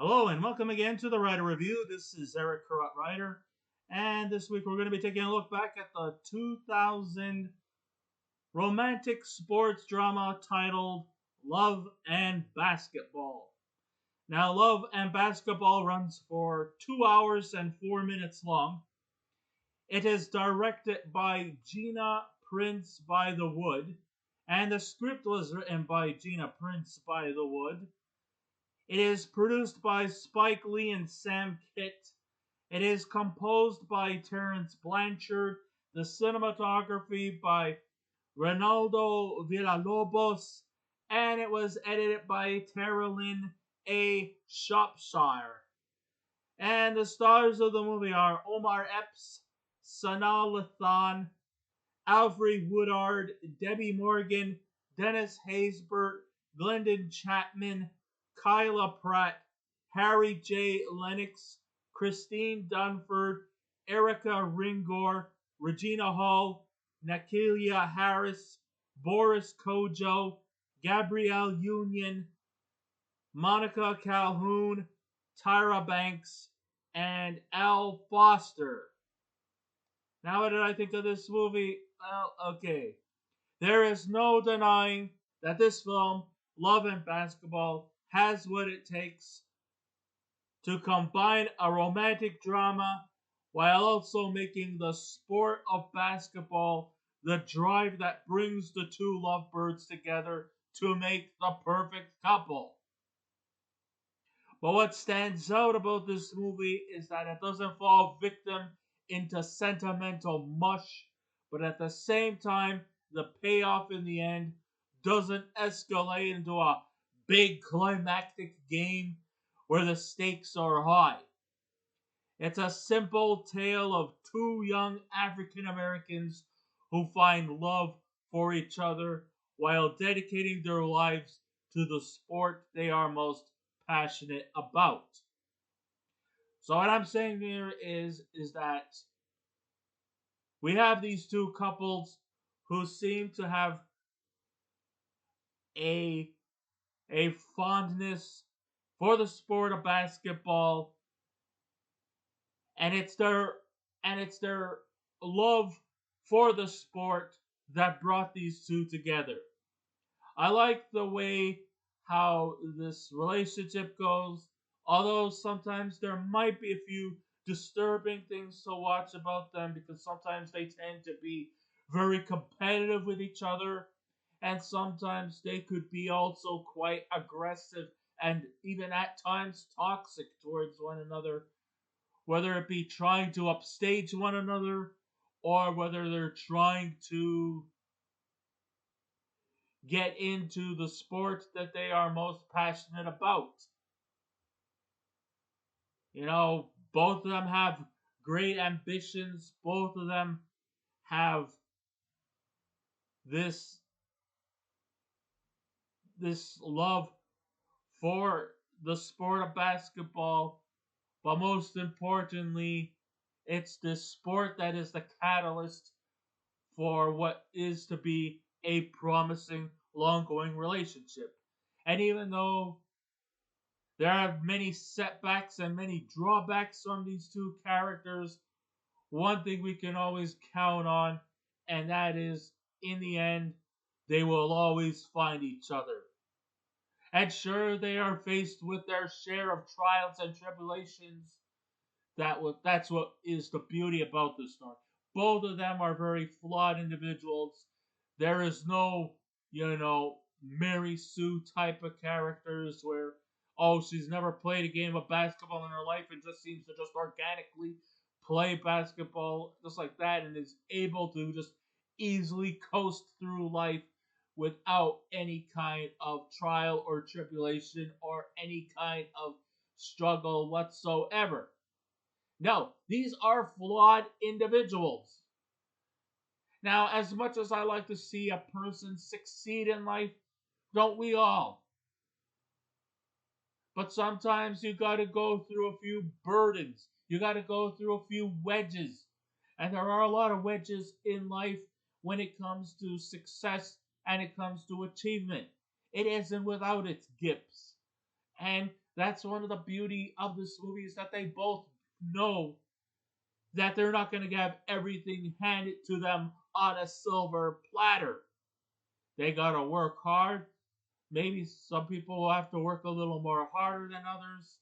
Hello and welcome again to the Writer Review. This is Erika Writer, and this week we're going to be taking a look back at the 2000 romantic sports drama titled Love and Basketball. Now, Love and Basketball runs for 2 hours and 4 minutes long. It is directed by Gina Prince-Bythewood, and the script was written by Gina Prince-Bythewood. It is produced by Spike Lee and Sam Kitt. It is composed by Terrence Blanchard. The cinematography by Ronaldo Villalobos. And it was edited by Terrelyn A. Shropshire. And the stars of the movie are Omar Epps, Sanaa Lathan, Alfre Woodard, Debbi Morgan, Dennis Haysbert, Glendon Chatman, Kyla Pratt, Harry J. Lennix, Christine Dunford, Erika Ringor, Regina Hall, Naykia Harris, Boris Kodjoe, Gabrielle Union, Monica Calhoun, Tyra Banks, and Al Foster. Now, what did I think of this movie? Well, okay. There is no denying that this film, Love and Basketball, has what it takes to combine a romantic drama while also making the sport of basketball the drive that brings the two lovebirds together to make the perfect couple. But what stands out about this movie is that it doesn't fall victim into sentimental mush, but at the same time, the payoff in the end doesn't escalate into a big climactic game where the stakes are high. It's a simple tale of two young African Americans who find love for each other while dedicating their lives to the sport they are most passionate about. So what I'm saying here is that we have these two couples who seem to have a a fondness for the sport of basketball, and it's their love for the sport that brought these two together. I like the way how this relationship goes, although sometimes there might be a few disturbing things to watch about them because sometimes they tend to be very competitive with each other, and sometimes they could be also quite aggressive and even at times toxic towards one another, whether it be trying to upstage one another or whether they're trying to get into the sport that they are most passionate about. Both of them have great ambitions. Both of them have this this love for the sport of basketball, but most importantly, it's this sport that is the catalyst for what is to be a promising long going relationship. And even though there are many setbacks and many drawbacks from these two characters, one thing we can always count on, and that is, in the end, they will always find each other. And sure, they are faced with their share of trials and tribulations. That's what is the beauty about this story. Both of them are very flawed individuals. There is no, Mary Sue type of characters where, oh, she's never played a game of basketball in her life and just seems to just organically play basketball just like that and is able to just easily coast through life without any kind of trial or tribulation or any kind of struggle whatsoever. No, these are flawed individuals. Now, as much as I like to see a person succeed in life, don't we all? But sometimes you gotta go through a few burdens. You gotta go through a few wedges. And there are a lot of wedges in life when it comes to success and it comes to achievement. It isn't without its gifts. And That's one of the beauty of this movie is that they both know that they're not going to have everything handed to them on a silver platter. They got to work hard. Maybe some people will have to work a little more harder than others,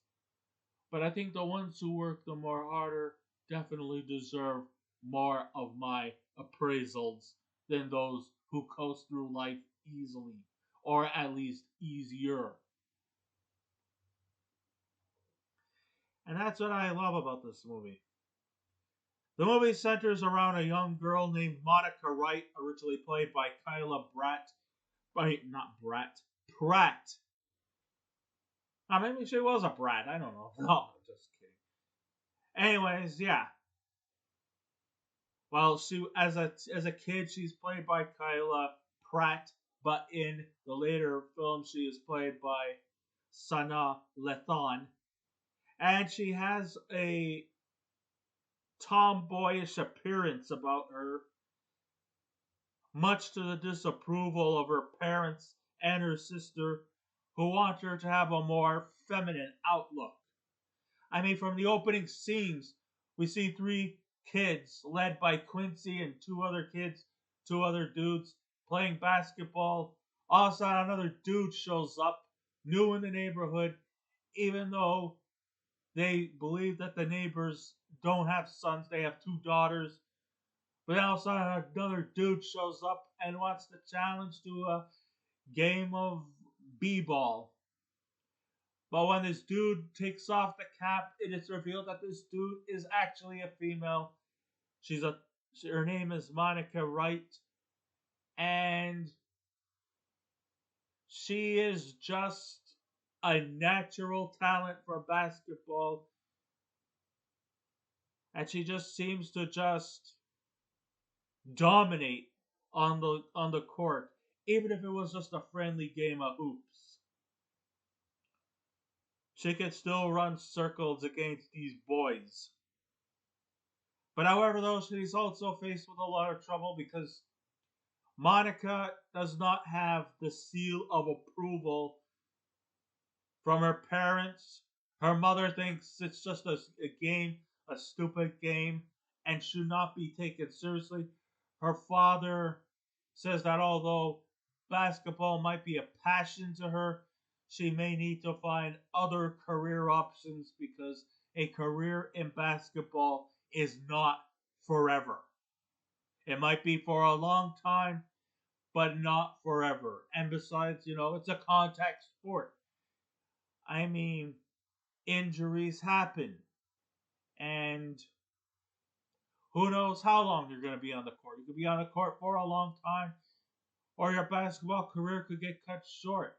but I think the ones who work the more harder definitely deserve more of my appraisals than those who coast through life easily, or at least easier. And that's what I love about this movie. The movie centers around a young girl named Monica Wright, originally played by Kyla Bratt. Wait, not Bratt. Pratt. Maybe she was a brat. I don't know. No, I'm just kidding. Anyways, yeah. Well, she as a kid, she's played by Kyla Pratt, but in the later film, she is played by Sanaa Lathan, and she has a tomboyish appearance about her, much to the disapproval of her parents and her sister, who want her to have a more feminine outlook. I mean, from the opening scenes, we see three kids led by Quincy and two other kids, two other dudes playing basketball. All of a sudden, another dude shows up, new in the neighborhood, even though they believe that the neighbors don't have sons, they have two daughters. But then all of a sudden, another dude shows up and wants to challenge to a game of b-ball. But when this dude takes off the cap, it is revealed that this dude is actually a female. She's a Her name is Monica Wright, and she is just a natural talent for basketball, and she just seems to just dominate on the court, even if it was just a friendly game of hoops. She could still run circles against these boys. But however, though, she's also faced with a lot of trouble because Monica does not have the seal of approval from her parents. Her mother thinks it's just a game, a stupid game, and should not be taken seriously. Her father says that although basketball might be a passion to her, she may need to find other career options because a career in basketball is not forever. It might be for a long time, but not forever. And besides, it's a contact sport. I mean, injuries happen. And who knows how long you're going to be on the court. You could be on the court for a long time, or your basketball career could get cut short.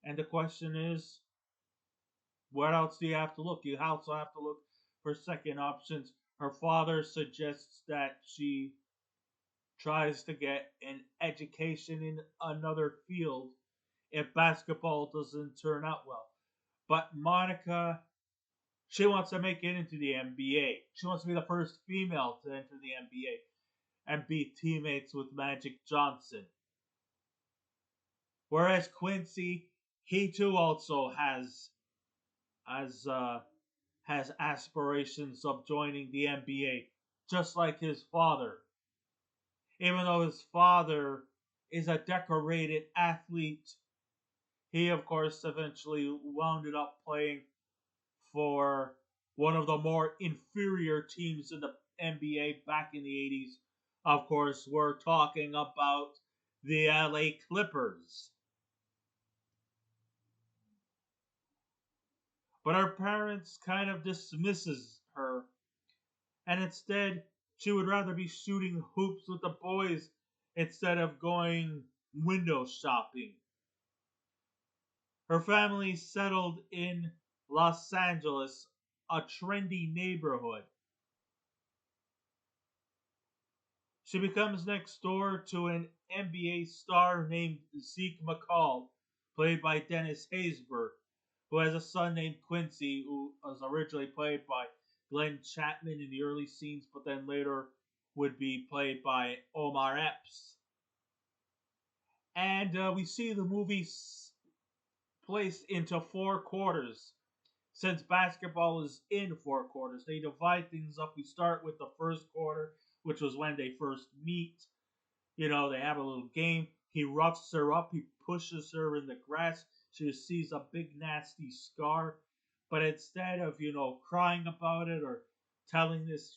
And the question is, what else do you have to look? You also have to look for second options. Her father suggests that she tries to get an education in another field if basketball doesn't turn out well. But Monica, she wants to make it into the NBA. She wants to be the first female to enter the NBA and be teammates with Magic Johnson. Whereas Quincy, he too also has has aspirations of joining the NBA, just like his father. Even though his father is a decorated athlete, he of course eventually wound up playing for one of the more inferior teams in the NBA back in the 80s. Of course, we're talking about the LA Clippers. But her parents kind of dismisses her, and instead she would rather be shooting hoops with the boys instead of going window shopping. Her family settled in Los Angeles, a trendy neighborhood. She becomes next door to an NBA star named Zeke McCall, played by Dennis Haysbert, who has a son named Quincy, who was originally played by Glenn Chatman in the early scenes, but then later would be played by Omar Epps. And we see the movie placed into four quarters. since basketball is in 4 quarters, they divide things up. We start with the first quarter, which was when they first meet. They have a little game. He roughs her up. He pushes her in the grass. She sees a big nasty scar. But instead of, crying about it or telling this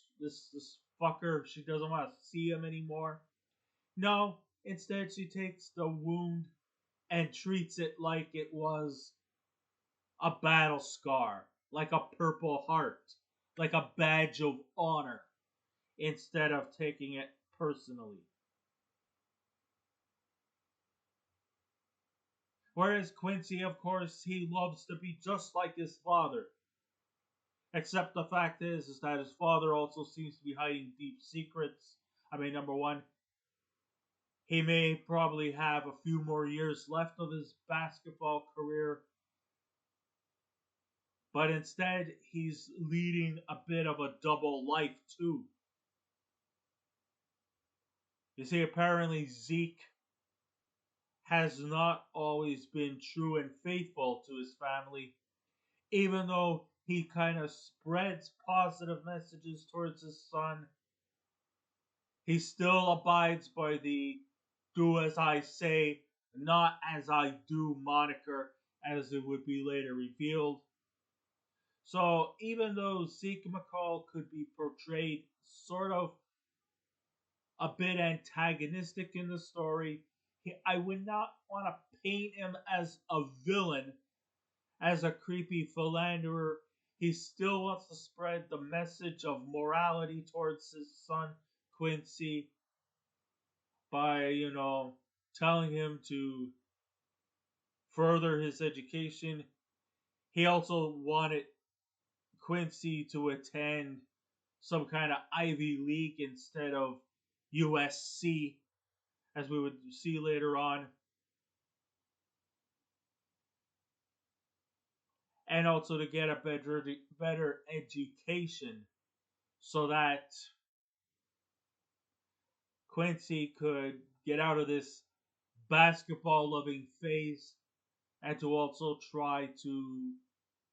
fucker she doesn't want to see him anymore, no, instead she takes the wound and treats it like it was a battle scar, like a purple heart, like a badge of honor, instead of taking it personally. Whereas Quincy, of course, he loves to be just like his father. Except the fact is that his father also seems to be hiding deep secrets. I mean, number one, he may probably have a few more years left of his basketball career, but instead he's leading a bit of a double life too. You see, apparently Zeke has not always been true and faithful to his family, even though he kind of spreads positive messages towards his son. He still abides by the do as I say, not as I do moniker, as it would be later revealed. So even though Zeke McCall could be portrayed sort of a bit antagonistic in the story, I would not want to paint him as a villain, as a creepy philanderer. He still wants to spread the message of morality towards his son Quincy by, telling him to further his education. He also wanted Quincy to attend some kind of Ivy League instead of USC, as we would see later on. And also to get a better education so that Quincy could get out of this basketball loving phase and to also try to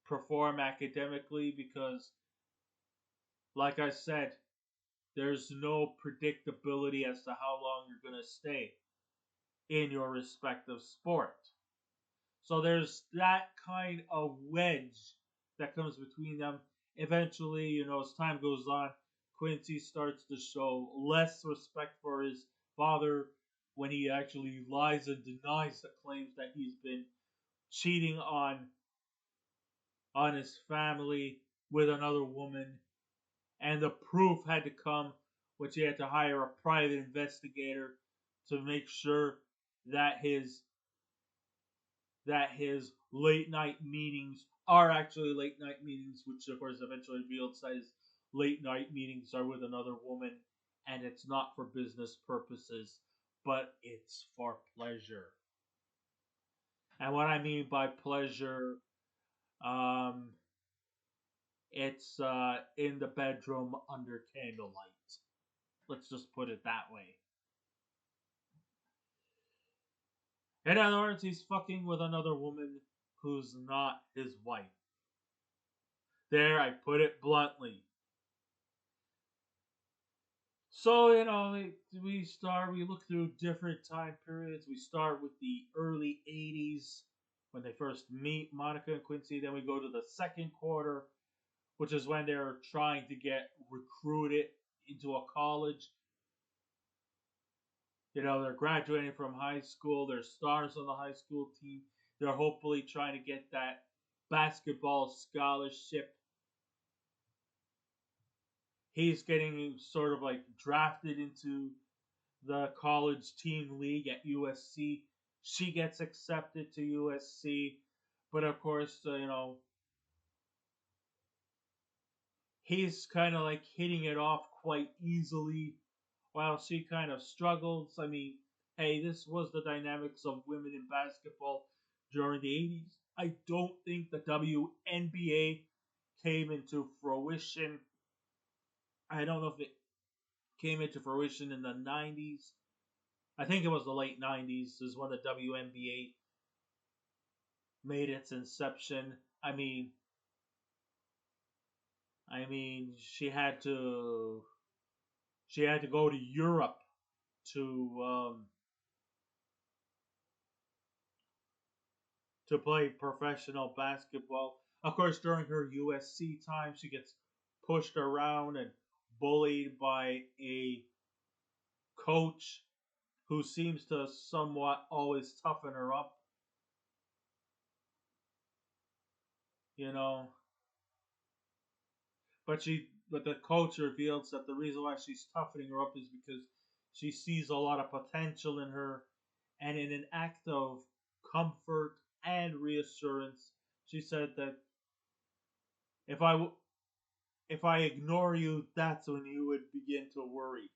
perform academically because, like I said, there's no predictability as to how long you're going to stay in your respective sport. So there's that kind of wedge that comes between them. Eventually, as time goes on, Quincy starts to show less respect for his father when he actually lies and denies the claims that he's been cheating on his family with another woman. And the proof had to come, which he had to hire a private investigator to make sure that his late night meetings are actually late night meetings, which of course eventually revealed that his late night meetings are with another woman, and it's not for business purposes, but it's for pleasure. And what I mean by pleasure, um, it's in the bedroom under candlelight. Let's just put it that way. In other words, he's fucking with another woman who's not his wife. There, I put it bluntly. So, we look through different time periods. We start with the early 80s when they first meet Monica and Quincy. Then we go to the second quarter, which is when they're trying to get recruited into a college. They're graduating from high school. They're stars on the high school team. They're hopefully trying to get that basketball scholarship. He's getting sort of like drafted into the college team league at USC. She gets accepted to USC, but of course, he's kind of like hitting it off quite easily while she kind of struggles. I mean, hey, this was the dynamics of women in basketball during the 80s. I don't think the WNBA came into fruition. I don't know if it came into fruition in the 90s. I think it was the late 90s is when the WNBA made its inception. I mean, I mean, she had to go to Europe to to play professional basketball. Of course, during her USC time, she gets pushed around and bullied by a coach who seems to somewhat always toughen her up. You know, but the coach reveals that the reason why she's toughening her up is because she sees a lot of potential in her, and in an act of comfort and reassurance, she said that if if I ignore you, that's when you would begin to worry.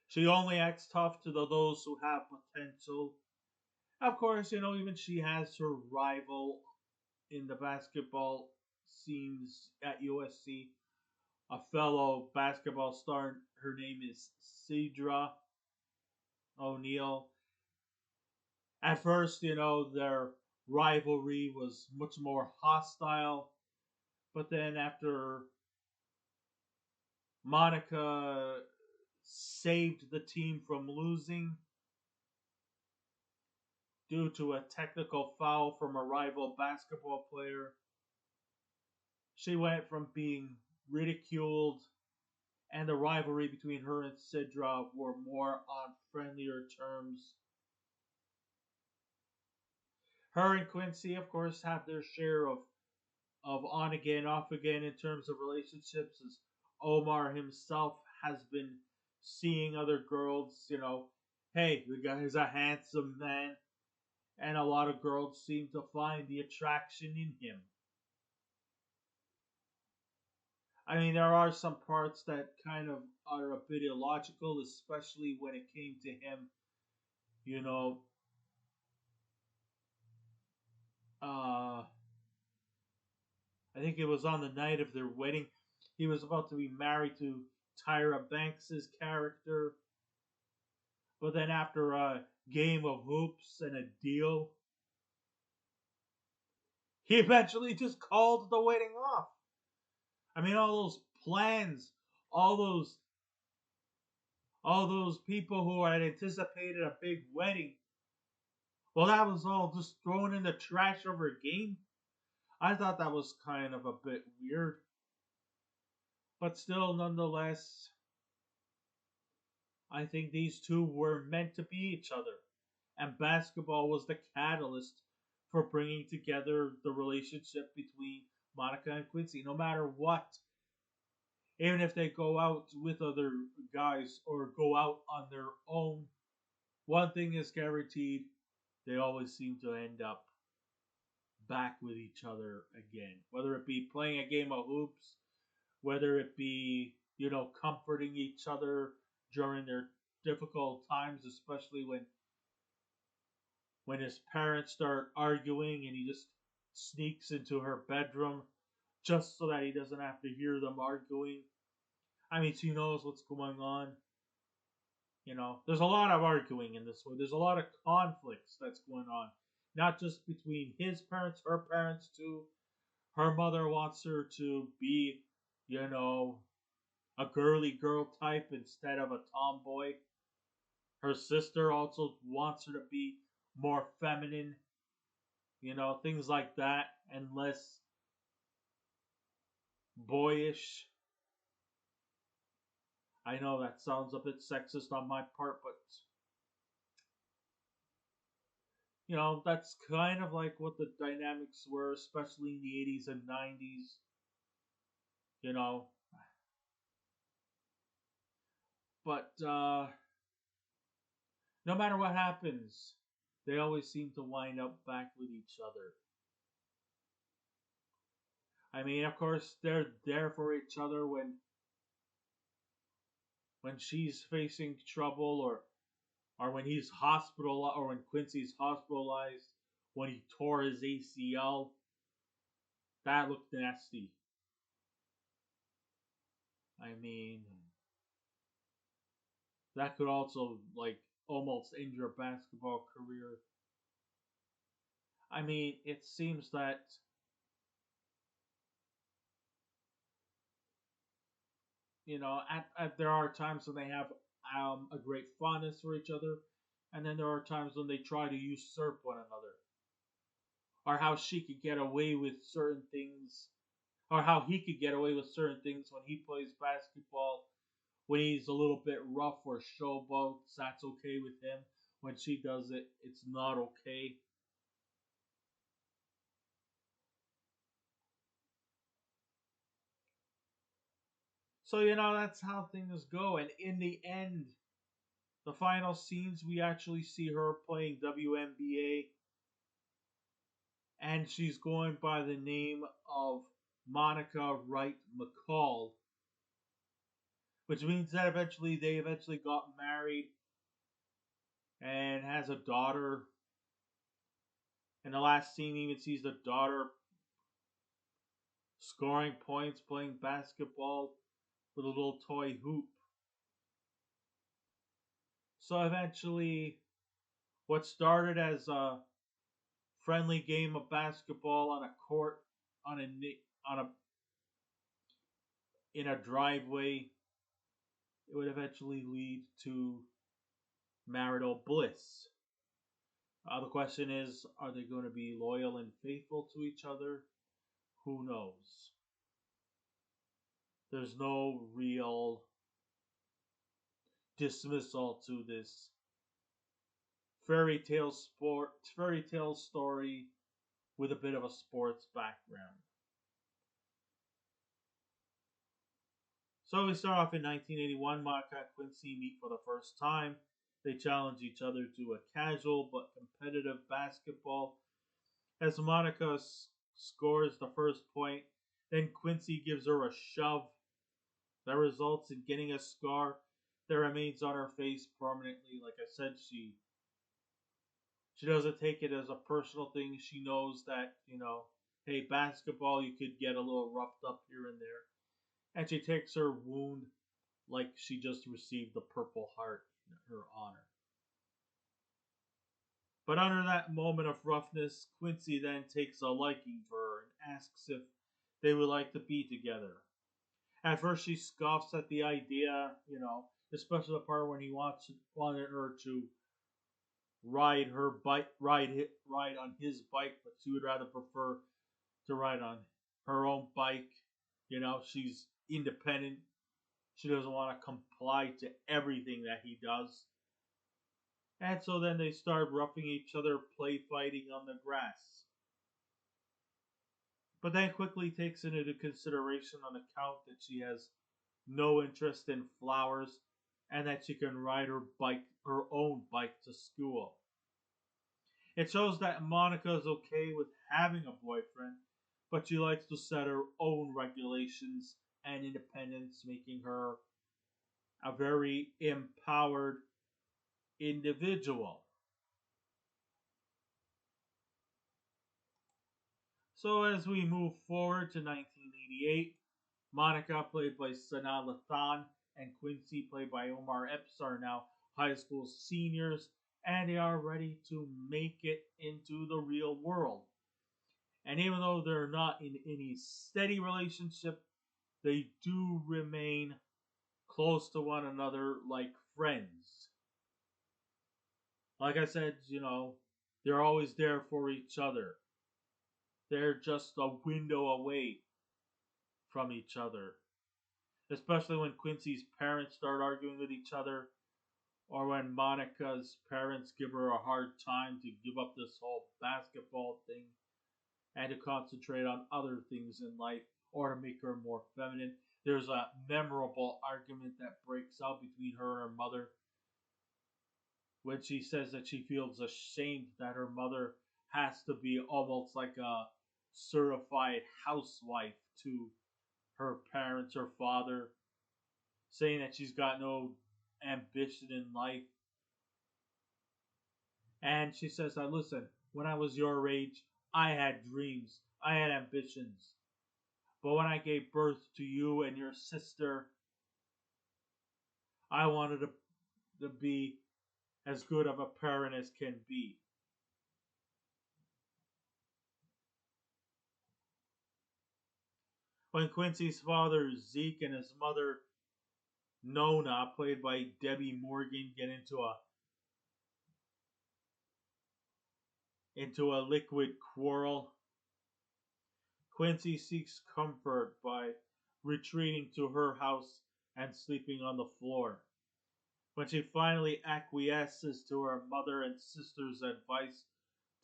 She only acts tough to those who have potential. Of course, even she has her rival in the basketball scenes at USC, a fellow basketball star. Her name is Cedra O'Neal. At first, their rivalry was much more hostile, but then after Monica saved the team from losing due to a technical foul from a rival basketball player, she went from being ridiculed, and the rivalry between her and Sidra were more on friendlier terms. Her and Quincy, of course, have their share of on again, off again in terms of relationships, as Omar himself has been seeing other girls. Hey, the guy is a handsome man, and a lot of girls seem to find the attraction in him. I mean, there are some parts that kind of are a bit illogical, especially when it came to him. You know, uh, I think it was on the night of their wedding. He was about to be married to Tyra Banks's character, but then after a game of hoops and a deal, he eventually just called the wedding off. I mean, all those plans, all those all those people who had anticipated a big wedding, well, that was all just thrown in the trash over a game. I thought that was kind of a bit weird, but still, nonetheless, I think these two were meant to be each other, and basketball was the catalyst for bringing together the relationship between Monica and Quincy. No matter what, even if they go out with other guys or go out on their own, one thing is guaranteed: they always seem to end up back with each other again. Whether it be playing a game of hoops, whether it be, comforting each other during their difficult times, especially when his parents start arguing and he just sneaks into her bedroom just so that he doesn't have to hear them arguing. I mean, she knows what's going on. There's a lot of arguing in this one. There's a lot of conflicts that's going on. Not just between his parents, her parents too. Her mother wants her to be, you know, a girly girl type instead of a tomboy. Her sister also wants her to be more feminine, things like that, and less boyish. I know that sounds a bit sexist on my part, but that's kind of like what the dynamics were, especially in the 80s and 90s, you know. But no matter what happens, they always seem to wind up back with each other. I mean, of course, they're there for each other when she's facing trouble, or when he's hospital, or when Quincy's hospitalized, when he tore his ACL. That looked nasty. I mean, that could also like almost end your basketball career. I mean, it seems that there are times when they have a great fondness for each other, and then there are times when they try to usurp one another, or how she could get away with certain things, or how he could get away with certain things when he plays basketball. When he's a little bit rough or showboats, that's okay with him. When she does it, it's not okay. So, that's how things go. And in the end, the final scenes, we actually see her playing WNBA, and she's going by the name of Monica Wright McCall, which means that they eventually got married and has a daughter. And the last scene even sees the daughter scoring points, playing basketball with a little toy hoop. So eventually, what started as a friendly game of basketball on a court on a on a in a driveway, it would eventually lead to marital bliss. The question is, are they going to be loyal and faithful to each other? Who knows? There's no real dismissal to this fairy tale story with a bit of a sports background. So we start off in 1981. Monica and Quincy meet for the first time. They challenge each other to a casual but competitive basketball. As Monica scores the first point, then Quincy gives her a shove that results in getting a scar that remains on her face permanently. Like I said, she doesn't take it as a personal thing. She knows that, hey, basketball, you could get a little roughed up here and there. And she takes her wound like she just received the Purple Heart in her honor. But under that moment of roughness, Quincy then takes a liking for her and asks if they would like to be together. At first, she scoffs at the idea, especially the part when he wanted her to ride her bike, ride on his bike, but she would rather prefer to ride on her own bike. She's independent. She doesn't want to comply to everything that he does. And so then they start roughing each other, play fighting on the grass. But then quickly takes into consideration on account that she has no interest in flowers and that she can ride her own bike to school. It shows that Monica is okay with having a boyfriend, but she likes to set her own regulations and independence, making her a very empowered individual. So as we move forward to 1988, Monica, played by Sanaa Lathan, and Quincy, played by Omar Epps, are now high school seniors, and they are ready to make it into the real world. And even though they're not in any steady relationship, they do remain close to one another like friends. Like I said, they're always there for each other. They're just a window away from each other. Especially when Quincy's parents start arguing with each other, or when Monica's parents give her a hard time to give up this whole basketball thing and to concentrate on other things in life, or to make her more feminine. There's a memorable argument that breaks out between her and her mother when she says that she feels ashamed that her mother has to be almost like a certified housewife to her parents, her father, saying that she's got no ambition in life. And she says that, listen, when I was your age, I had dreams, I had ambitions. But when I gave birth to you and your sister, I wanted to be as good of a parent as can be. When Quincy's father, Zeke, and his mother Nona, played by Debbi Morgan, get into a liquid quarrel. Quincy seeks comfort by retreating to her house and sleeping on the floor. When she finally acquiesces to her mother and sister's advice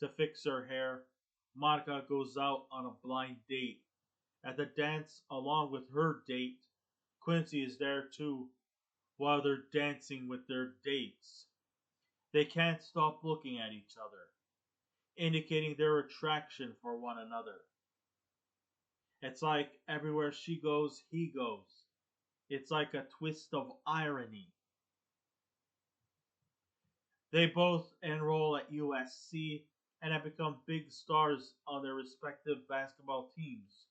to fix her hair, Monica goes out on a blind date. At the dance, along with her date, Quincy is there too, while they're dancing with their dates. They can't stop looking at each other, indicating their attraction for one another. It's like everywhere she goes, he goes. It's like a twist of irony. They both enroll at USC and have become big stars on their respective basketball teams.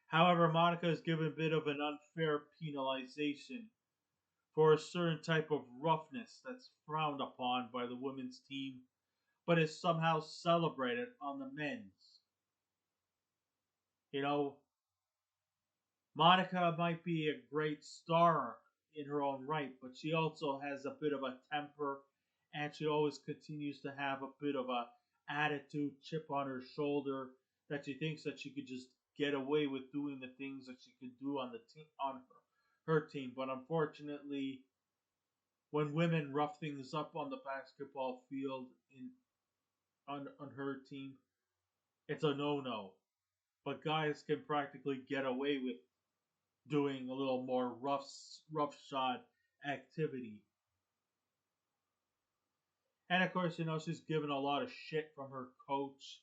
However, Monica is given a bit of an unfair penalization for a certain type of roughness that's frowned upon by the women's team, but is somehow celebrated on the men's. You know, Monica might be a great star in her own right, but she also has a bit of a temper, and she always continues to have a bit of a attitude, chip on her shoulder, that she thinks that she could just get away with doing the things that she could do on the team on her team. But unfortunately, when women rough things up on the basketball field on her team, it's a no-no. But guys can practically get away with doing a little more roughshod activity. And of course, she's given a lot of shit from her coach,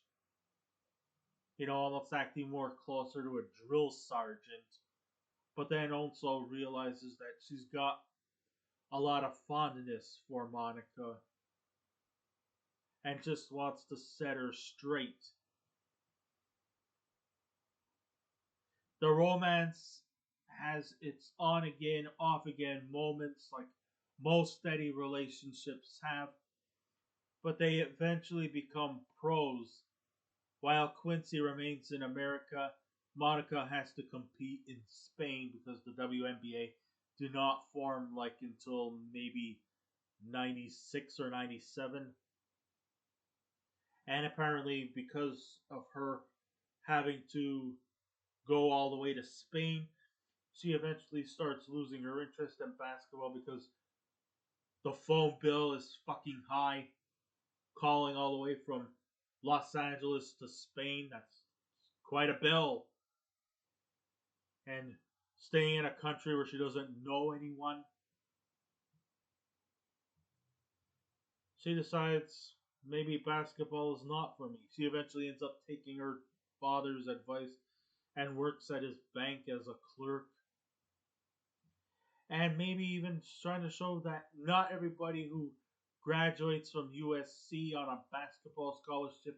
almost acting more closer to a drill sergeant. But then also realizes that she's got a lot of fondness for Monica and just wants to set her straight. The romance has its on again, off again moments like most steady relationships have, but they eventually become pros. While Quincy remains in America, Monica has to compete in Spain because the WNBA do not form like until maybe 96 or 97. And apparently, because of her having to go all the way to Spain, she eventually starts losing her interest in basketball because the phone bill is fucking high. Calling all the way from Los Angeles to Spain, that's quite a bill. And staying in a country where she doesn't know anyone, she decides maybe basketball is not for me. She eventually ends up taking her father's advice and works at his bank as a clerk. And maybe even trying to show that not everybody who graduates from USC on a basketball scholarship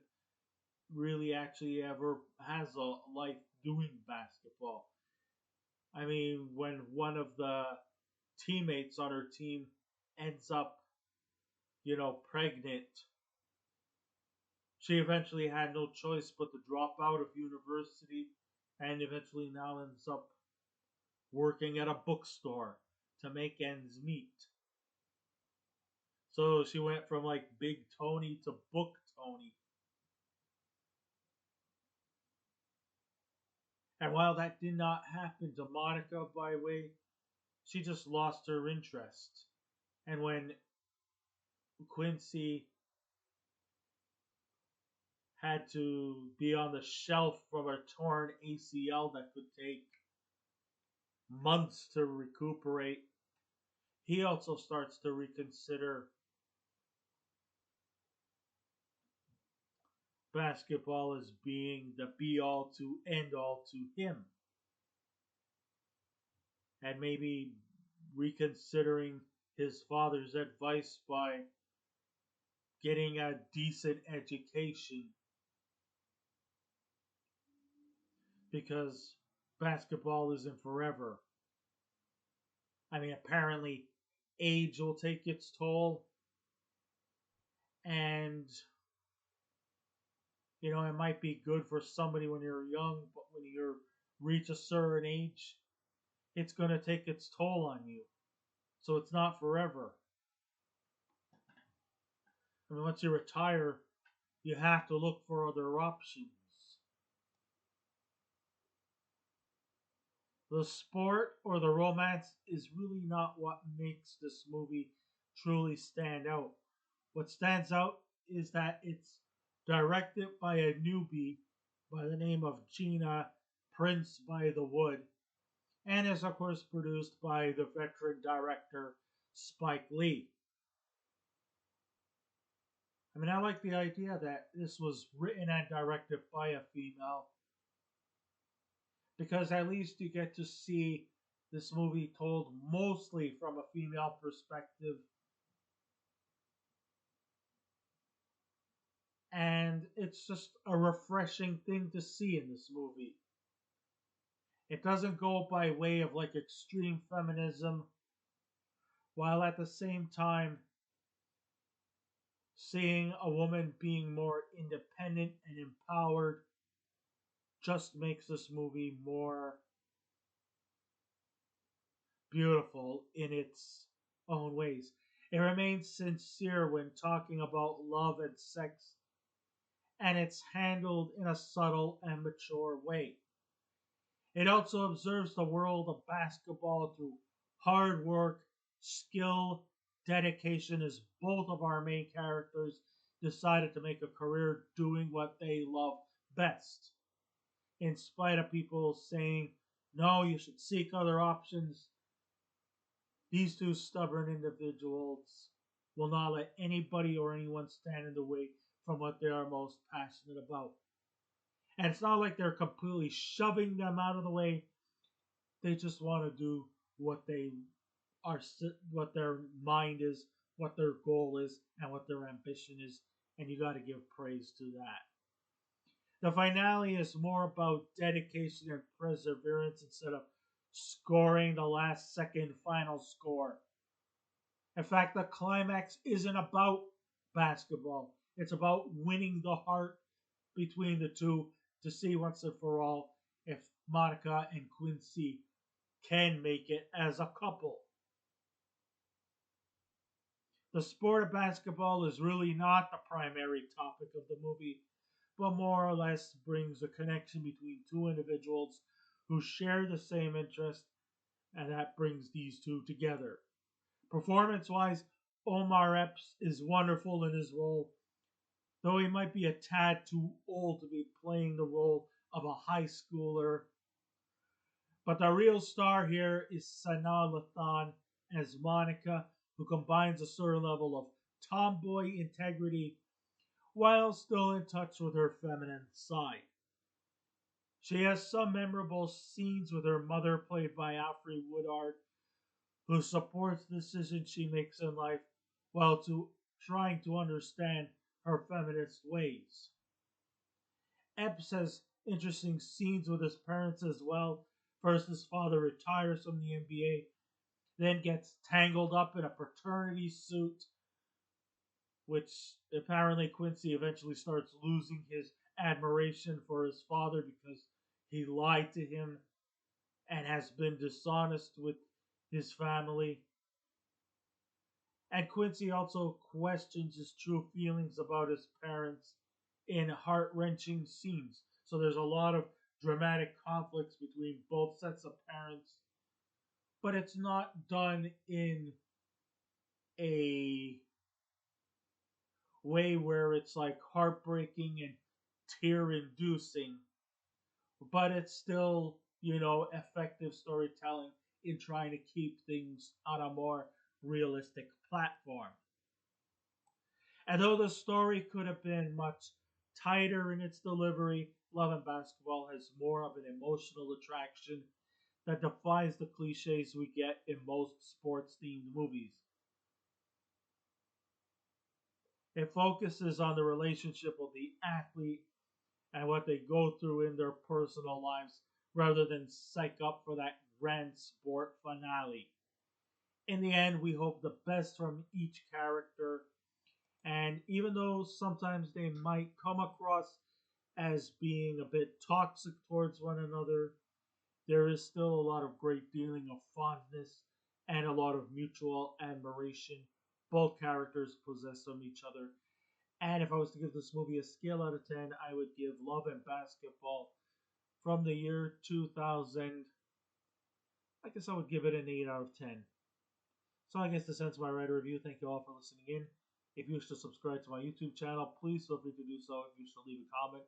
really actually ever has a life doing basketball. I mean, when one of the teammates on her team ends up, pregnant, she eventually had no choice but to drop out of university and eventually now ends up working at a bookstore to make ends meet. So she went from like Big Tony to Book Tony. And while that did not happen to Monica, by the way, she just lost her interest. And when Quincy had to be on the shelf from a torn ACL that could take months to recuperate, he also starts to reconsider basketball as being the be all to end all to him. And maybe reconsidering his father's advice by getting a decent education because basketball isn't forever. I mean, apparently, age will take its toll, and it might be good for somebody when you're young, but when you reach a certain age, it's going to take its toll on you. So it's not forever. I mean, once you retire, you have to look for other options. The sport or the romance is really not what makes this movie truly stand out. What stands out is that it's directed by a newbie by the name of Gina, Prince-Bythewood, and is of course produced by the veteran director Spike Lee. I mean, I like the idea that this was written and directed by a female because at least you get to see this movie told mostly from a female perspective, and it's just a refreshing thing to see in this movie. It doesn't go by way of like extreme feminism, while at the same time seeing a woman being more independent and empowered just makes this movie more beautiful in its own ways. It remains sincere when talking about love and sex, and it's handled in a subtle and mature way. It also observes the world of basketball through hard work, skill, dedication, as both of our main characters decided to make a career doing what they love best. In spite of people saying, no, you should seek other options, these two stubborn individuals will not let anybody or anyone stand in the way from what they are most passionate about. And it's not like they're completely shoving them out of the way. They just want to do what they are, what their mind is, what their goal is, and what their ambition is. And you got to give praise to that. The finale is more about dedication and perseverance instead of scoring the last second final score. In fact, the climax isn't about basketball. It's about winning the heart between the two to see once and for all if Monica and Quincy can make it as a couple. The sport of basketball is really not the primary topic of the movie, but more or less brings a connection between two individuals who share the same interest, and that brings these two together. Performance wise, Omar Epps is wonderful in his role, though he might be a tad too old to be playing the role of a high schooler. But the real star here is Sanaa Lathan as Monica, who combines a certain level of tomboy integrity while still in touch with her feminine side. She has some memorable scenes with her mother, played by Alfre Woodard, who supports the decisions she makes in life while trying to understand her feminist ways. Epps has interesting scenes with his parents as well. First, his father retires from the NBA, then gets tangled up in a fraternity suit, which apparently Quincy eventually starts losing his admiration for his father because he lied to him and has been dishonest with his family. And Quincy also questions his true feelings about his parents in heart wrenching scenes. So there's a lot of dramatic conflicts between both sets of parents, but it's not done in a way where it's like heartbreaking and tear inducing, but it's still, effective storytelling in trying to keep things on a more realistic platform. And though the story could have been much tighter in its delivery, Love and Basketball has more of an emotional attraction that defies the cliches we get in most sports themed movies. It focuses on the relationship of the athlete and what they go through in their personal lives rather than psych up for that grand sport finale. In the end, we hope the best from each character, and even though sometimes they might come across as being a bit toxic towards one another, there is still a lot of great dealing of fondness and a lot of mutual admiration both characters possess from each other. And if I was to give this movie a scale out of 10, I would give Love and Basketball from the year 2000. I guess I would give it an 8 out of 10. So I guess this ends my writer review. Thank you all for listening in. If you wish to subscribe to my YouTube channel, please feel free to do so. If you wish to leave a comment,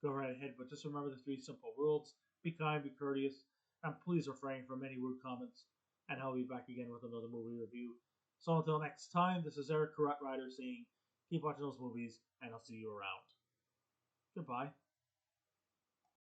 go right ahead. But just remember the 3 simple rules. Be kind, be courteous, and please refrain from any rude comments. And I'll be back again with another movie review. So until next time, this is Erika Rider saying, keep watching those movies, and I'll see you around. Goodbye.